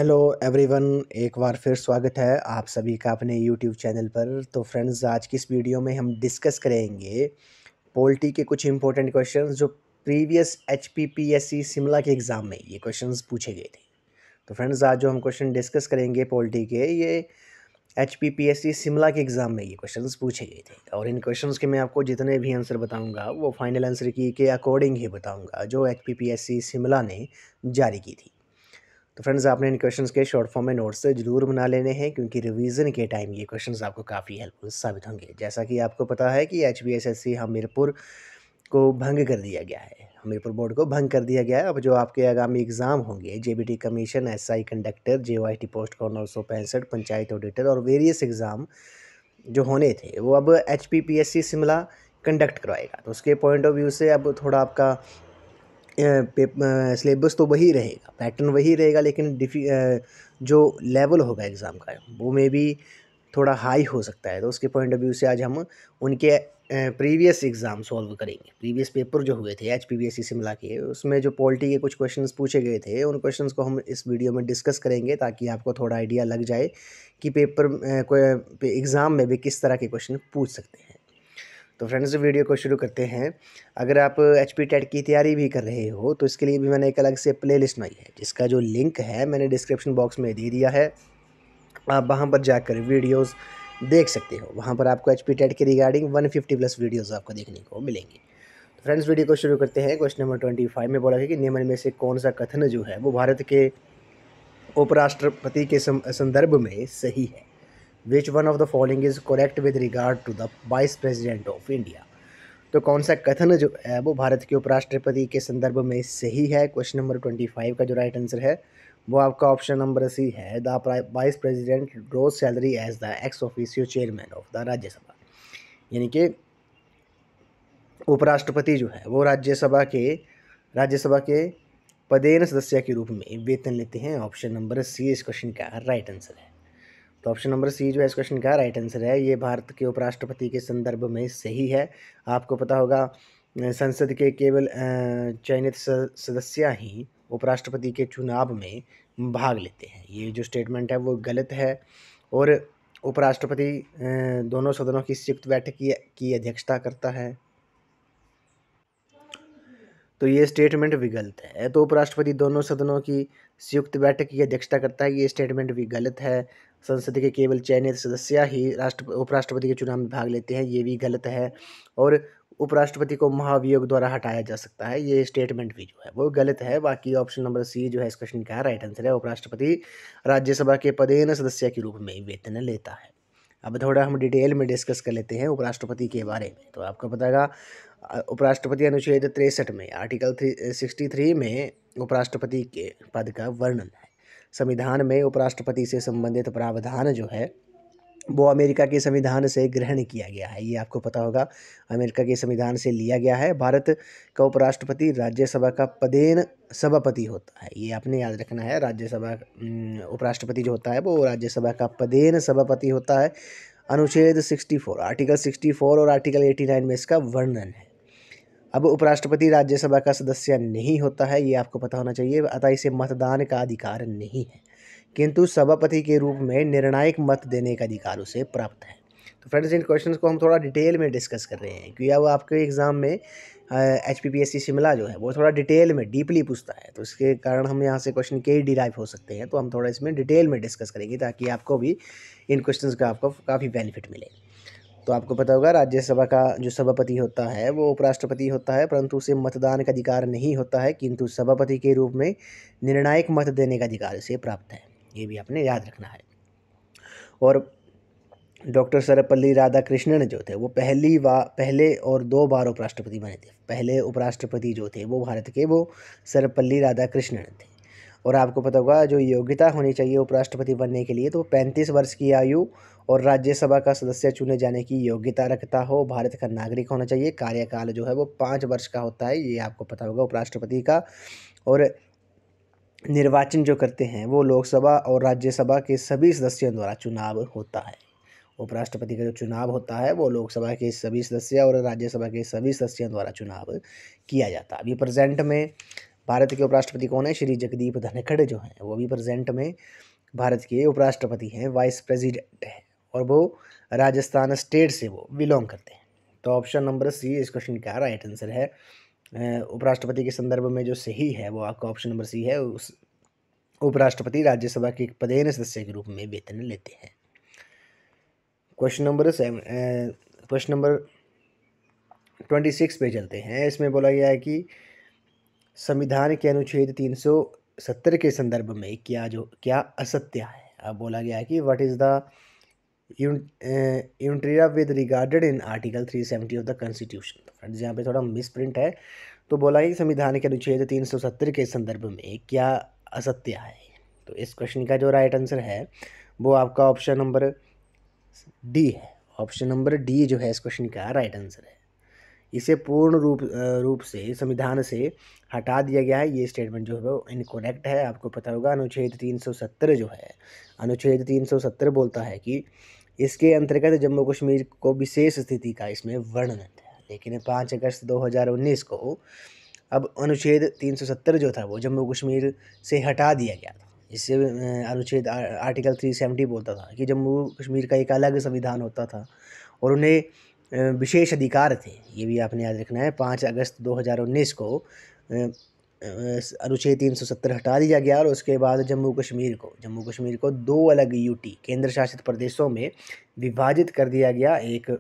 Hello everyone, एक बार फिर स्वागत है आप सभी का अपने यूट्यूब चैनल पर। तो फ्रेंड्स, आज की इस वीडियो में हम डिस्कस करेंगे पॉलिटी के कुछ इंपॉर्टेंट क्वेश्चंस जो प्रीवियस एचपीपीएससी शिमला के एग्ज़ाम में ये क्वेश्चंस पूछे गए थे। तो फ्रेंड्स, आज जो हम क्वेश्चन डिस्कस करेंगे पॉलिटी के, ये एचपीपीएससी शिमला के एग्ज़ाम में ये क्वेश्चंस पूछे गए थे। और इन क्वेश्चंस के मैं आपको जितने भी आंसर बताऊँगा वो फाइनल आंसर की के अकॉर्डिंग ही बताऊँगा जो एचपीपीएससी शिमला ने जारी की थी। तो फ्रेंड्स, आपने इन क्वेश्चंस के शॉर्ट फॉर्म में नोट्स ज़रूर बना लेने हैं, क्योंकि रिवीजन के टाइम ये क्वेश्चंस आपको काफ़ी हेल्पफुल साबित होंगे। जैसा कि आपको पता है कि एचपीएससी हमीरपुर को भंग कर दिया गया है, हमीरपुर बोर्ड को भंग कर दिया गया है। अब जो आपके आगामी एग्ज़ाम होंगे, JBT commission, SI conductor, JOIT post को 965, पंचायत ऑडिटर और वेरियस एग्ज़ाम जो होने थे वो अब एचपीपीएससी शिमला कंडक्ट करवाएगा। तो उसके पॉइंट ऑफ व्यू से अब थोड़ा आपका सिलेबस तो वही रहेगा, पैटर्न वही रहेगा, लेकिन जो लेवल होगा एग्ज़ाम का वो में भी थोड़ा हाई हो सकता है। तो उसके पॉइंट ऑफ व्यू से आज हम उनके प्रीवियस एग्ज़ाम सॉल्व करेंगे। प्रीवियस पेपर जो हुए थे एचपीपीएससी शिमला के, उसमें जो पॉलिटी के कुछ क्वेश्चंस पूछे गए थे, उन क्वेश्चंस को हम इस वीडियो में डिस्कस करेंगे, ताकि आपको थोड़ा आइडिया लग जाए कि पेपर एग्ज़ाम में भी किस तरह के क्वेश्चन पूछ सकते हैं। तो फ्रेंड्स, वीडियो को शुरू करते हैं। अगर आप एचपी टेट की तैयारी भी कर रहे हो तो इसके लिए भी मैंने एक अलग से प्लेलिस्ट बनाई है, जिसका जो लिंक है मैंने डिस्क्रिप्शन बॉक्स में दे दिया है। आप वहां पर जाकर वीडियोस देख सकते हो। वहां पर आपको एचपी टेट के रिगार्डिंग 150 प्लस वीडियोस आपको देखने को मिलेंगी। तो फ्रेंड्स, वीडियो को शुरू करते हैं। क्वेश्चन नंबर 25 में बोला है कि निम्न में से कौन सा कथन जो है वो भारत के उपराष्ट्रपति के संदर्भ में सही है। Which one of the following is correct with regard to the vice president of India. तो कौन सा कथन जो है वो भारत के उपराष्ट्रपति के संदर्भ में सही है। क्वेश्चन नंबर 25 का जो राइट आंसर है वो आपका ऑप्शन नंबर सी है। The vice president draws salary as the ex officio chairman of the Rajya Sabha. यानी कि उपराष्ट्रपति जो है वो राज्यसभा के पदेन सदस्य के रूप में वेतन लेते हैं। ऑप्शन नंबर सी इस क्वेश्चन का राइट आंसर है। तो ऑप्शन नंबर सी जो है इस क्वेश्चन का राइट आंसर है। ये भारत के उपराष्ट्रपति के संदर्भ में सही है। आपको पता होगा संसद के केवल चयनित सदस्य ही उपराष्ट्रपति के चुनाव में भाग लेते हैं। ये जो स्टेटमेंट है वो गलत है। और उपराष्ट्रपति दोनों सदनों की संयुक्त बैठक की अध्यक्षता करता है, तो ये स्टेटमेंट भी गलत है। तो उपराष्ट्रपति दोनों सदनों की संयुक्त बैठक की अध्यक्षता करता है, ये स्टेटमेंट भी गलत है। संसद के केवल चयनित सदस्य ही उपराष्ट्रपति के चुनाव में भाग लेते हैं, ये भी गलत है। और उपराष्ट्रपति को महाभियोग द्वारा हटाया जा सकता है, ये स्टेटमेंट भी जो है वो गलत है। बाकी ऑप्शन नंबर सी जो है इस क्वेश्चन का राइट आंसर है। उपराष्ट्रपति राज्यसभा के पदेन सदस्य के रूप में वेतन लेता है। अब थोड़ा हम डिटेल में डिस्कस कर लेते हैं उपराष्ट्रपति के बारे में। तो आपको बताएगा उपराष्ट्रपति अनुच्छेद 63 में आर्टिकल 63 में उपराष्ट्रपति के पद का वर्णन है। संविधान में उपराष्ट्रपति से संबंधित प्रावधान जो है वो अमेरिका के संविधान से ग्रहण किया गया है। ये आपको पता होगा, अमेरिका के संविधान से लिया गया है। भारत का उपराष्ट्रपति राज्यसभा का पदेन सभापति होता है, ये आपने याद रखना है। राज्यसभा उपराष्ट्रपति जो होता है वो राज्यसभा का पदेन सभापति होता है। अनुच्छेद 64 आर्टिकल 64 और आर्टिकल 89 में इसका वर्णन है। अब उपराष्ट्रपति राज्यसभा का सदस्य नहीं होता है, ये आपको पता होना चाहिए। अतः इसे मतदान का अधिकार नहीं है, किंतु सभापति के रूप में निर्णायक मत देने का अधिकार उसे प्राप्त है। तो फ्रेंड्स, इन क्वेश्चंस को हम थोड़ा डिटेल में डिस्कस कर रहे हैं, क्योंकि अब आपके एग्जाम में एचपीपीएससी शिमला जो है वो थोड़ा डिटेल में डीपली पूछता है, तो इसके कारण हम यहाँ से क्वेश्चन के ही डिराइव हो सकते हैं। तो हम थोड़ा इसमें डिटेल में डिस्कस करेंगे, ताकि आपको भी इन क्वेश्चंस का आपको काफ़ी बेनिफिट मिले। तो आपको पता होगा राज्यसभा का जो सभापति होता है वो उपराष्ट्रपति होता है, परंतु उसे मतदान का अधिकार नहीं होता है, किंतु सभापति के रूप में निर्णायक मत देने का अधिकार उसे प्राप्त है। ये भी आपने याद रखना है। और डॉक्टर सर्वपल्ली राधाकृष्णन जो थे वो पहले और 2 बार उपराष्ट्रपति बने थे। पहले उपराष्ट्रपति जो थे वो भारत के वो सर्वपल्ली राधाकृष्णन थे। और आपको पता होगा जो योग्यता होनी चाहिए उपराष्ट्रपति बनने के लिए, तो 35 वर्ष की आयु और राज्यसभा का सदस्य चुने जाने की योग्यता रखता हो, भारत का नागरिक होना चाहिए, कार्यकाल जो है वो 5 वर्ष का होता है, ये आपको पता होगा उपराष्ट्रपति का। और निर्वाचन जो करते हैं वो लोकसभा और राज्यसभा के सभी सदस्यों द्वारा चुनाव होता है। उपराष्ट्रपति का जो चुनाव होता है वो लोकसभा के सभी सदस्य और राज्यसभा के सभी सदस्यों द्वारा चुनाव किया जाता है। अभी प्रेजेंट में भारत के उपराष्ट्रपति कौन है? श्री जगदीप धनखड़ जो हैं वो भी प्रेजेंट में भारत के उपराष्ट्रपति हैं, वाइस प्रेसिडेंट है, और वो राजस्थान स्टेट से वो बिलोंग करते हैं। तो ऑप्शन नंबर सी इस क्वेश्चन का राइट आंसर है। उपराष्ट्रपति के संदर्भ में जो सही है वो आपका ऑप्शन नंबर सी है। उस उपराष्ट्रपति राज्यसभा के एक पदेन सदस्य के रूप में वेतन लेते हैं। क्वेश्चन नंबर 26 पे चलते हैं। इसमें बोला गया है कि संविधान के अनुच्छेद 370 के संदर्भ में क्या असत्य है। अब बोला गया है कि व्हाट इज द यूट्रिया with regarded in article 370 of the constitution. Friends यहाँ पे थोड़ा मिस प्रिंट है, तो बोला है कि संविधान के अनुच्छेद 370 के संदर्भ में क्या असत्य है। तो इस क्वेश्चन का जो राइट आंसर है वो आपका ऑप्शन नंबर डी है। ऑप्शन नंबर डी जो है इस क्वेश्चन का राइट आंसर है। इसे पूर्ण रूप से संविधान से हटा दिया गया है। ये स्टेटमेंट जो है वो इनकरेक्ट है। आपको पता होगा अनुच्छेद 370 जो है, अनुच्छेद 370 बोलता है कि इसके अंतर्गत जम्मू कश्मीर को विशेष स्थिति का इसमें वर्णन है, लेकिन 5 अगस्त 2019 को अब अनुच्छेद 370 जो था वो जम्मू कश्मीर से हटा दिया गया था। इससे अनुच्छेद आर्टिकल 370 बोलता था कि जम्मू कश्मीर का एक अलग संविधान होता था और उन्हें विशेष अधिकार थे। ये भी आपने याद रखना है। 5 अगस्त 2019 को अनुच्छेद 370 हटा दिया गया और उसके बाद जम्मू कश्मीर को 2 अलग यूटी केंद्र शासित प्रदेशों में विभाजित कर दिया गया, एक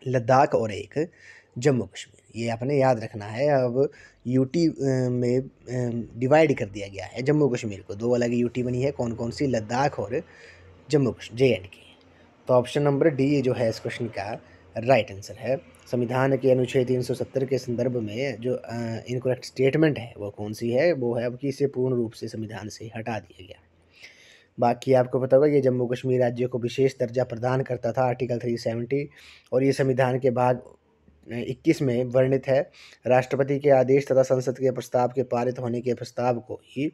लद्दाख और एक जम्मू कश्मीर। ये आपने याद रखना है। अब यूटी में डिवाइड कर दिया गया है जम्मू कश्मीर को, 2 अलग यूटी बनी है। कौन कौन सी? लद्दाख और जम्मू कश्मीर, JNK। तो ऑप्शन नंबर डी जो है इस क्वेश्चन का राइट आंसर है। संविधान के अनुच्छेद 370 के संदर्भ में जो इनकरेक्ट स्टेटमेंट है वो कौन सी है? वो है अब कि इसे पूर्ण रूप से संविधान से हटा दिया गया। बाकी आपको पता होगा ये जम्मू कश्मीर राज्य को विशेष दर्जा प्रदान करता था, आर्टिकल 370, और ये संविधान के भाग 21 में वर्णित है। राष्ट्रपति के आदेश तथा संसद के प्रस्ताव के पारित होने के प्रस्ताव को ही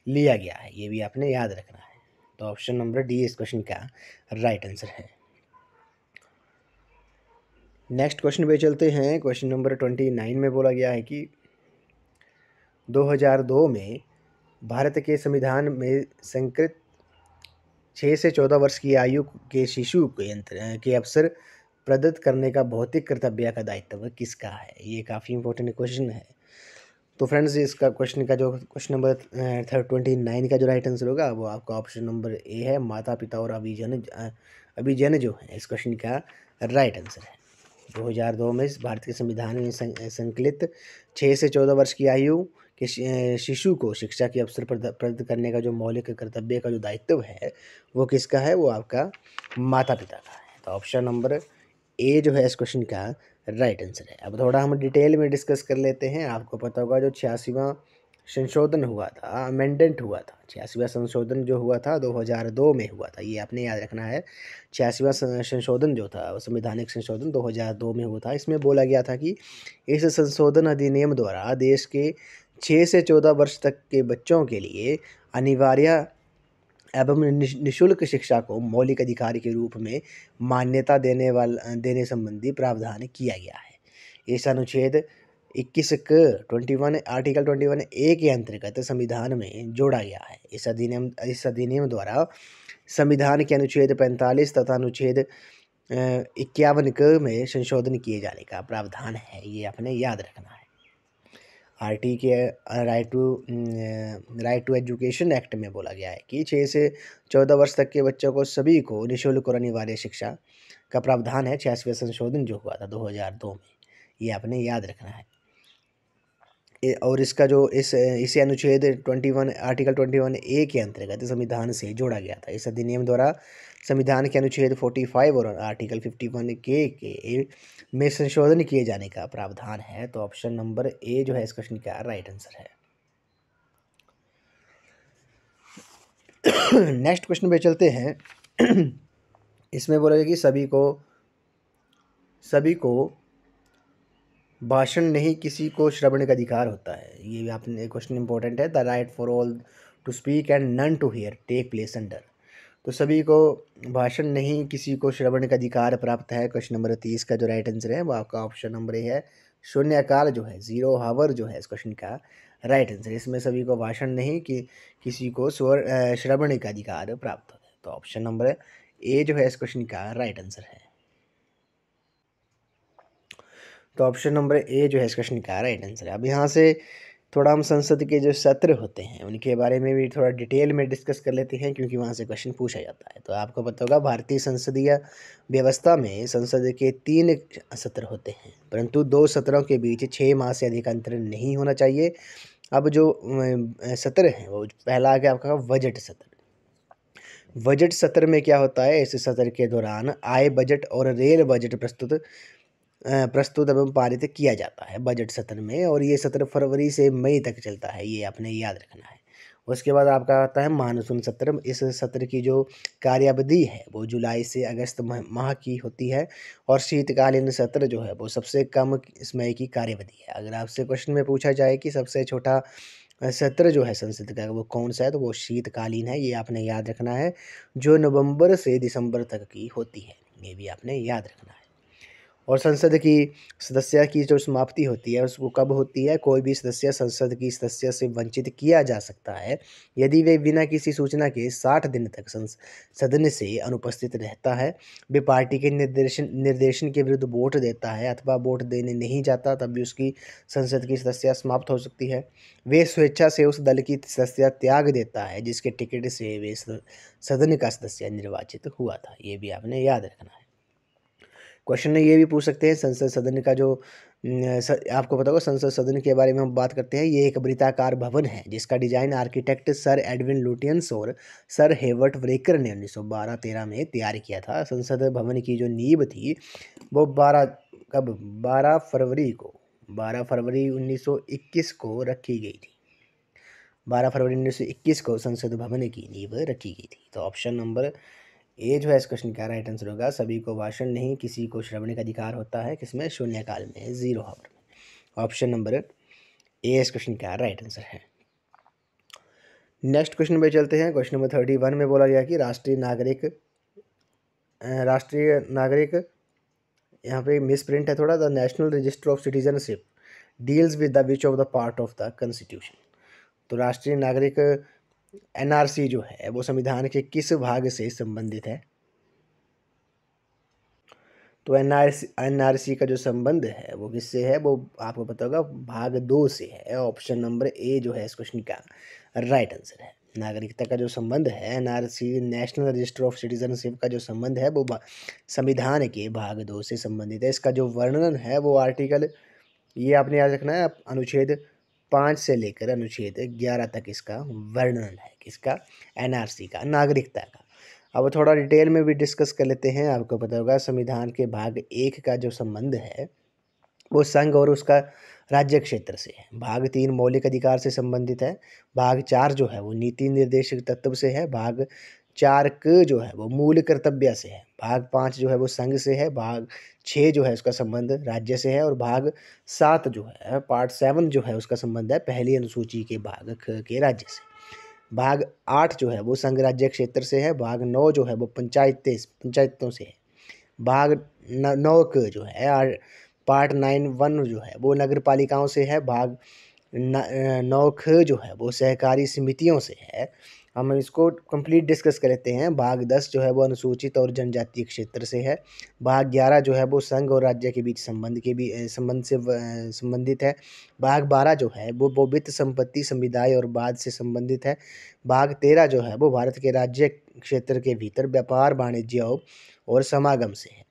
लिया गया है। ये भी आपने याद रखना है। तो ऑप्शन नंबर डी इस क्वेश्चन का राइट आंसर है। नेक्स्ट क्वेश्चन पे चलते हैं। क्वेश्चन नंबर 29 में बोला गया है कि 2002 में भारत के संविधान में संकृत 6 से 14 वर्ष की आयु के शिशु के अवसर प्रदत्त करने का भौतिक कर्तव्य का दायित्व किसका है? ये काफ़ी इंपॉर्टेंट क्वेश्चन है। तो फ्रेंड्स इसका क्वेश्चन नंबर 29 का जो राइट आंसर होगा वो आपका ऑप्शन नंबर ए है। माता पिता और अभिजन जो है इस क्वेश्चन का राइट आंसर है। 2002 में भारत के संविधान में संकलित 6 से 14 वर्ष की आयु के शिशु को शिक्षा के अवसर प्रदान करने का जो मौलिक कर्तव्य का जो दायित्व है वो किसका है? वो आपका माता पिता का है। तो ऑप्शन नंबर ए जो है इस क्वेश्चन का राइट आंसर है। अब थोड़ा हम डिटेल में डिस्कस कर लेते हैं। आपको पता होगा जो 86वां संशोधन हुआ था, अमेंडेंट हुआ था, 86वां संशोधन जो हुआ था 2002 में हुआ था। ये आपने याद रखना है। 86वां संशोधन जो था, संवैधानिक संशोधन 2002 में हुआ था। इसमें बोला गया था कि इस संशोधन अधिनियम द्वारा देश के 6 से 14 वर्ष तक के बच्चों के लिए अनिवार्य एवं निःशुल्क शिक्षा को मौलिक अधिकार के रूप में मान्यता देने संबंधी प्रावधान किया गया है। इस अनुच्छेद 21 क 21 आर्टिकल 21A के अंतर्गत संविधान में जोड़ा गया है। इस अधिनियम द्वारा संविधान के अनुच्छेद 45 तथा अनुच्छेद 51 क में संशोधन किए जाने का प्रावधान है। ये आपने याद रखना है। आरटी के राइट टू एजुकेशन एक्ट में बोला गया है कि 6 से 14 वर्ष तक के बच्चों को सभी को निःशुल्क और अनिवार्य शिक्षा का प्रावधान है। 86वां संशोधन जो हुआ था 2002 में, ये आपने याद रखना है। और इसका जो इसे अनुच्छेद 21 आर्टिकल 21A के अंतर्गत संविधान से जोड़ा गया था। इस अधिनियम द्वारा संविधान के अनुच्छेद 45 और आर्टिकल 51K में संशोधन किए जाने का प्रावधान है। तो ऑप्शन नंबर ए जो है इस क्वेश्चन का राइट आंसर है। नेक्स्ट क्वेश्चन पे चलते हैं। इसमें बोला गया कि सभी को भाषण नहीं, किसी को श्रवण का अधिकार होता है। ये भी आपने क्वेश्चन इंपॉर्टेंट है। The right for all to speak and none to hear take place under. तो सभी को भाषण नहीं, किसी को श्रवण का अधिकार प्राप्त है। क्वेश्चन नंबर 30 का जो राइट आंसर है वो आपका ऑप्शन नंबर ए है। शून्यकाल जो है, 0 हावर जो है इस क्वेश्चन का राइट आंसर। इसमें सभी को भाषण नहीं कि किसी को श्रवण का अधिकार प्राप्त होता है। तो ऑप्शन नंबर ए जो है इस क्वेश्चन का राइट आंसर है। तो ऑप्शन नंबर ए जो है इस क्वेश्चन का राइट आंसर है। अब यहाँ से थोड़ा हम संसद के जो सत्र होते हैं उनके बारे में भी थोड़ा डिटेल में डिस्कस कर लेते हैं, क्योंकि वहाँ से क्वेश्चन पूछा जाता है। तो आपको पता होगा भारतीय संसदीय व्यवस्था में संसद के 3 सत्र होते हैं, परंतु 2 सत्रों के बीच 6 माह से अधिक अंतर नहीं होना चाहिए। अब जो सत्र है वो पहला आ गया आपका बजट सत्र। बजट सत्र में क्या होता है, इस सत्र के दौरान आय बजट और रेल बजट प्रस्तुत एवं पारित किया जाता है बजट सत्र में, और ये सत्र फरवरी से मई तक चलता है, ये आपने याद रखना है। उसके बाद आपका आता है मानसून सत्र। इस सत्र की जो कार्यावधि है वो जुलाई से अगस्त माह की होती है, और शीतकालीन सत्र जो है वो सबसे कम समय की कार्यावधि है। अगर आपसे क्वेश्चन में पूछा जाए कि सबसे छोटा सत्र जो है संसद का वो कौन सा है, तो वो शीतकालीन है, ये आपने याद रखना है, जो नवंबर से दिसंबर तक की होती है, ये भी आपने याद रखना है। और संसद की सदस्य की जो समाप्ति होती है उसको कब होती है, कोई भी सदस्य संसद की सदस्य से वंचित किया जा सकता है यदि वे बिना किसी सूचना के 60 दिन तक सदन से अनुपस्थित रहता है, वे पार्टी के निर्देशन के विरुद्ध वोट देता है अथवा वोट देने नहीं जाता, तब भी उसकी संसद की सदस्यता समाप्त हो सकती है। वे स्वेच्छा से उस दल की सदस्यता त्याग देता है जिसके टिकट से वे सदन का सदस्य निर्वाचित हुआ था, ये भी आपने याद रखना है। क्वेश्चन में ये भी पूछ सकते हैं संसद सदन का जो आपको पता होगा संसद सदन के बारे में हम बात करते हैं। ये एक वृत्ताकार भवन है जिसका design architect sir Edwin Lutyens और सर हेवर्ट व्रेकर ने 1912-13 में तैयार किया था। संसद भवन की जो नींव थी वो 12 फरवरी 1921 को रखी गई थी। 12 फरवरी 1921 को संसद भवन की नींव रखी गई थी। तो ऑप्शन नंबर ए जो है इस क्वेश्चन का राइट आंसर होगा। सभी को भाषण नहीं, किसी को श्रवण का अधिकार होता है, किसमें, शून्यकाल में, 0 हावर में। ऑप्शन नंबर ए इस क्वेश्चन का राइट आंसर है। नेक्स्ट क्वेश्चन पे चलते हैं। क्वेश्चन नंबर 31 में बोला गया कि राष्ट्रीय नागरिक यहाँ पे मिस प्रिंट है थोड़ा, the national register of citizenship deals with the which of the part of the constitution. तो राष्ट्रीय नागरिक एनआरसी जो है वो संविधान के किस भाग से संबंधित है? तो एनआरसी का जो संबंध है वो किससे है, वो आपको पता होगा भाग 2 से है। ऑप्शन नंबर ए जो है इस क्वेश्चन का राइट आंसर है। नागरिकता का जो संबंध है, NRC national register of citizenship का जो संबंध है वो संविधान के भाग 2 से संबंधित है। इसका जो वर्णन है वो आर्टिकल, ये आपने याद रखना है, अनुच्छेद 5 से लेकर अनुच्छेद 11 तक इसका वर्णन है, किसका, एनआरसी का, नागरिकता का। अब थोड़ा डिटेल में भी डिस्कस कर लेते हैं। आपको पता होगा संविधान के भाग 1 का जो संबंध है वो संघ और उसका राज्य क्षेत्र से है। भाग 3 मौलिक अधिकार से संबंधित है। भाग 4 जो है वो नीति निर्देशक तत्व से है। भाग 4 क जो है वो मूल कर्तव्य से है। भाग 5 जो है वो संघ से है। भाग 6 जो है उसका संबंध राज्य से है। और भाग 7 जो है, पार्ट 7 जो है उसका संबंध है पहली अनुसूची के भाग ख के राज्य से। भाग 8 जो है वो संघ राज्य क्षेत्र से है। भाग 9 जो है वो पंचायतों से है। भाग 9 क जो है पार्ट 9(1) जो है वो नगर पालिकाओं से है। भाग 9 ख जो है वो सहकारी समितियों से है। हम इसको कंप्लीट डिस्कस कर लेते हैं। भाग 10 जो है वो अनुसूचित और जनजातीय क्षेत्र से है। भाग 11 जो है वो संघ और राज्य के बीच संबंध से संबंधित है। भाग 12 जो है वो वित्त संपत्ति समुदाय और बाद से संबंधित है। भाग 13 जो है वो भारत के राज्य क्षेत्र के भीतर व्यापार वाणिज्य और समागम से है।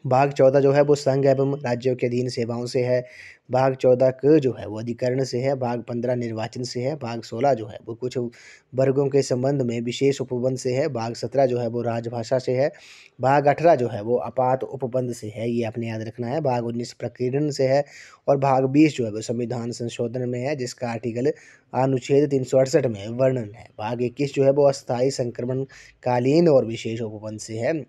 भाग 14 जो है वो संघ एवं राज्यों के अधीन सेवाओं से है। भाग 14 क जो है वो अधिकरण से है। भाग 15 निर्वाचन से है। भाग 16 जो है वो कुछ वर्गों के संबंध में विशेष उपबंध से है। भाग 17 जो है वो राजभाषा से है। भाग 18 जो है वो आपात उपबंध से है, ये आपने याद रखना है। भाग 19 प्रकीर्णन से है। और भाग 20 जो है वो संविधान संशोधन में है, जिसका आर्टिकल अनुच्छेद 368 में वर्णन है। भाग 21 जो है वो अस्थायी संक्रमण कालीन और विशेष उपबंध से है।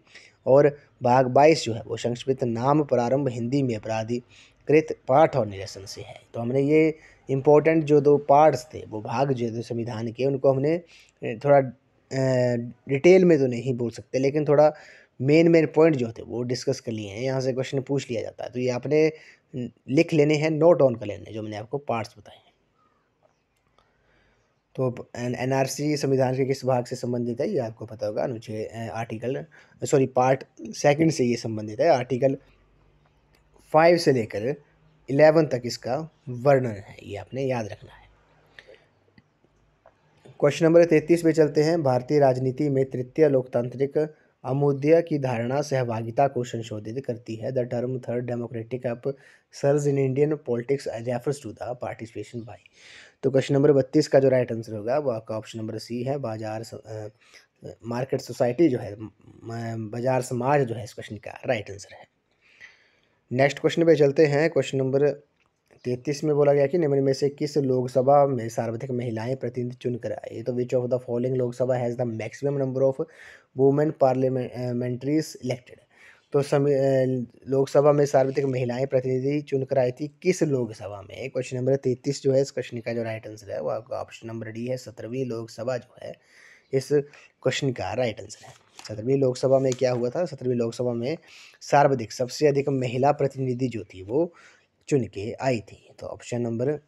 और भाग 22 जो है वो संक्षिप्त नाम प्रारंभ हिंदी में प्राधिकृत पाठ और निरसन से है। तो हमने ये इम्पोर्टेंट जो 2 पार्ट्स थे वो भाग जो थे संविधान के, उनको हमने थोड़ा डिटेल में तो नहीं बोल सकते, लेकिन थोड़ा मेन पॉइंट जो थे वो डिस्कस कर लिए हैं। यहाँ से क्वेश्चन पूछ लिया जाता है, तो ये आपने लिख लेने हैं, नोट ऑन कर लेने जो मैंने आपको पार्ट्स बताए हैं। तो एनआरसी संविधान के किस भाग से संबंधित है, ये आपको पता होगा। अनुच्छेद आर्टिकल सॉरी पार्ट सेकंड से ये संबंधित है। आर्टिकल 5 से लेकर 11 तक इसका वर्णन है, ये आपने याद रखना है। क्वेश्चन नंबर 33 पे चलते हैं। भारतीय राजनीति में तृतीय लोकतांत्रिक अमुद्य की धारणा सहभागिता को संशोधित करती है। The term third democratic upsurge in Indian politics refers to the participation by. तो क्वेश्चन नंबर 32 का जो राइट आंसर होगा वो आपका ऑप्शन नंबर सी है। मार्केट सोसाइटी जो है, बाजार समाज जो है इस क्वेश्चन का राइट आंसर है। नेक्स्ट क्वेश्चन पे चलते हैं। क्वेश्चन नंबर 33 में बोला गया कि निम्न में से किस लोकसभा में सर्वाधिक महिलाएं प्रतिनिधि चुनकर आए। तो which of the following Lok Sabha has the maximum number of women parliamentaries elected. तो लोकसभा में सर्वाधिक महिलाएं प्रतिनिधि चुनकर आई थी किस लोकसभा में। क्वेश्चन नंबर 33 जो है इस क्वेश्चन का जो राइट आंसर है वो आपका ऑप्शन नंबर डी है। 17वीं लोकसभा जो है इस क्वेश्चन का राइट आंसर है। 17वीं लोकसभा में क्या हुआ था, 17वीं लोकसभा में सर्वाधिक सबसे अधिक महिला प्रतिनिधि जो थी वो चुन के आई थी। तो ऑप्शन नंबर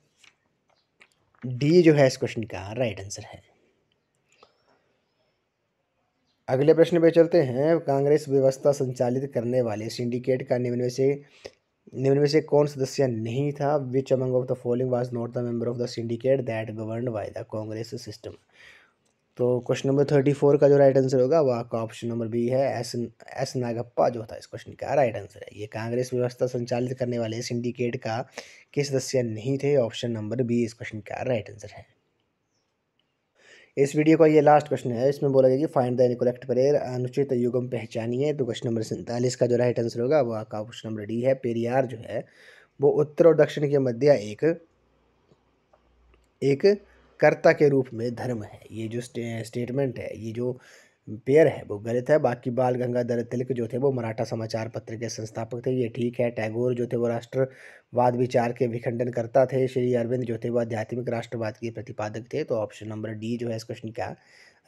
डी जो है इस क्वेश्चन का राइट आंसर है। अगले प्रश्न पे चलते हैं। कांग्रेस व्यवस्था संचालित करने वाले सिंडिकेट का निम्न में से कौन सदस्य नहीं था। Which among of the following was not the member of the syndicate that governed by the Congress system. तो क्वेश्चन नंबर 34 का जो राइट आंसर होगा वो आपका ऑप्शन नंबर बी है। एस नागप्पा जो था इस क्वेश्चन का राइट आंसर है। ये कांग्रेस व्यवस्था संचालित करने वाले सिंडिकेट का के सदस्य नहीं थे। ऑप्शन नंबर बी इस क्वेश्चन का राइट आंसर है। इस वीडियो का ये लास्ट क्वेश्चन है। इसमें बोला गया कि फाइंड द इनकरेक्ट पेयर, अनुचित युग्म पहचानिए। तो क्वेश्चन नंबर 47 का जो राइट आंसर होगा वो आपका ऑप्शन नंबर डी है। पेरियार जो है वो उत्तर और दक्षिण के मध्य एक कर्ता के रूप में धर्म है। ये जो स्टेटमेंट है, ये जो पेयर है वो गलत है। बाकी बाल गंगाधर तिलक जो थे वो मराठा समाचार पत्र के संस्थापक थे, ये ठीक है। टैगोर जो थे वो राष्ट्रवाद विचार के विखंडन करता थे। श्री अरविंद जो थे वो आध्यात्मिक राष्ट्रवाद के प्रतिपादक थे। तो ऑप्शन नंबर डी जो है इस क्वेश्चन का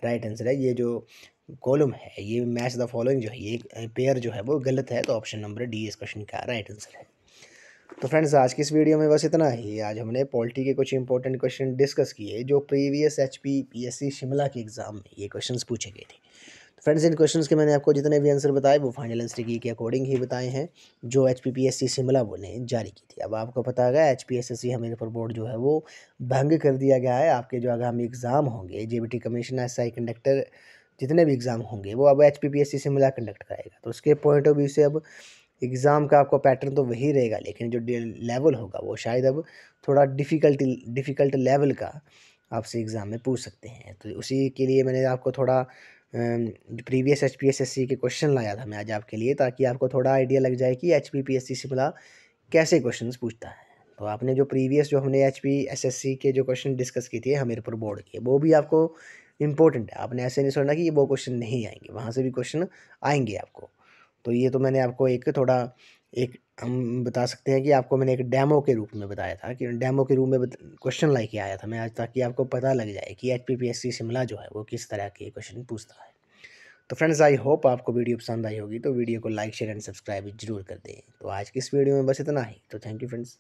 राइट आंसर है। ये जो कॉलम है, ये मैच द फॉलोइंग जो है, ये पेयर जो है वो गलत है। तो ऑप्शन नंबर डी इस क्वेश्चन का राइट आंसर है। तो फ्रेंड्स आज की इस वीडियो में बस इतना ही। आज हमने पॉलिटी के कुछ इंपॉर्टेंट क्वेश्चन डिस्कस किए जो प्रीवियस HPPSC शिमला के एग्जाम में ये क्वेश्चंस पूछे गए थे। तो फ्रेंड्स इन क्वेश्चंस के मैंने आपको जितने भी आंसर बताए वो फाइनल आंसर की के अकॉर्डिंग ही बताए हैं जो HPPSC शिमला ने जारी की थी। अब आपको पता होगा HPSSC हमीरपुर बोर्ड जो है वो भंग कर दिया गया है। आपके जो आगामी एग्ज़ाम होंगे, JBT कमीशन, SI कंडक्टर, जितने भी एग्ज़ाम होंगे वो अब HPPSC शिमला कंडक्ट कराएगा। तो उसके पॉइंट ऑफ व्यू से अब एग्ज़ाम का आपका पैटर्न तो वही रहेगा, लेकिन जो लेवल होगा वो शायद अब थोड़ा डिफ़िकल्ट लेवल का आपसे एग्ज़ाम में पूछ सकते हैं। तो उसी के लिए मैंने आपको थोड़ा प्रीवियस HPSSC के क्वेश्चन लाया था मैं आज आपके लिए, ताकि आपको थोड़ा आइडिया लग जाए कि HPPSC शिमला कैसे क्वेश्चंस पूछता है। तो आपने जो प्रीवियस जो हमने HPSSC के जो क्वेश्चन डिस्कस किए थे हमीरपुर बोर्ड के, वो भी आपको इम्पोर्टेंट है। आपने ऐसे नहीं सोचना कि वो क्वेश्चन नहीं आएंगे, वहाँ से भी क्वेश्चन आएंगे आपको। तो ये तो मैंने आपको एक थोड़ा एक हम बता सकते हैं कि आपको मैंने एक डेमो के रूप में बताया था, कि डेमो के रूप में क्वेश्चन लेके आया था मैं आज, ताकि आपको पता लग जाए कि HPPSC शिमला जो है वो किस तरह के क्वेश्चन पूछता है। तो फ्रेंड्स आई होप आपको वीडियो पसंद आई होगी। तो वीडियो को लाइक शेयर एंड सब्सक्राइब जरूर कर दें। तो आज की इस वीडियो में बस इतना ही। तो थैंक यू फ्रेंड्स।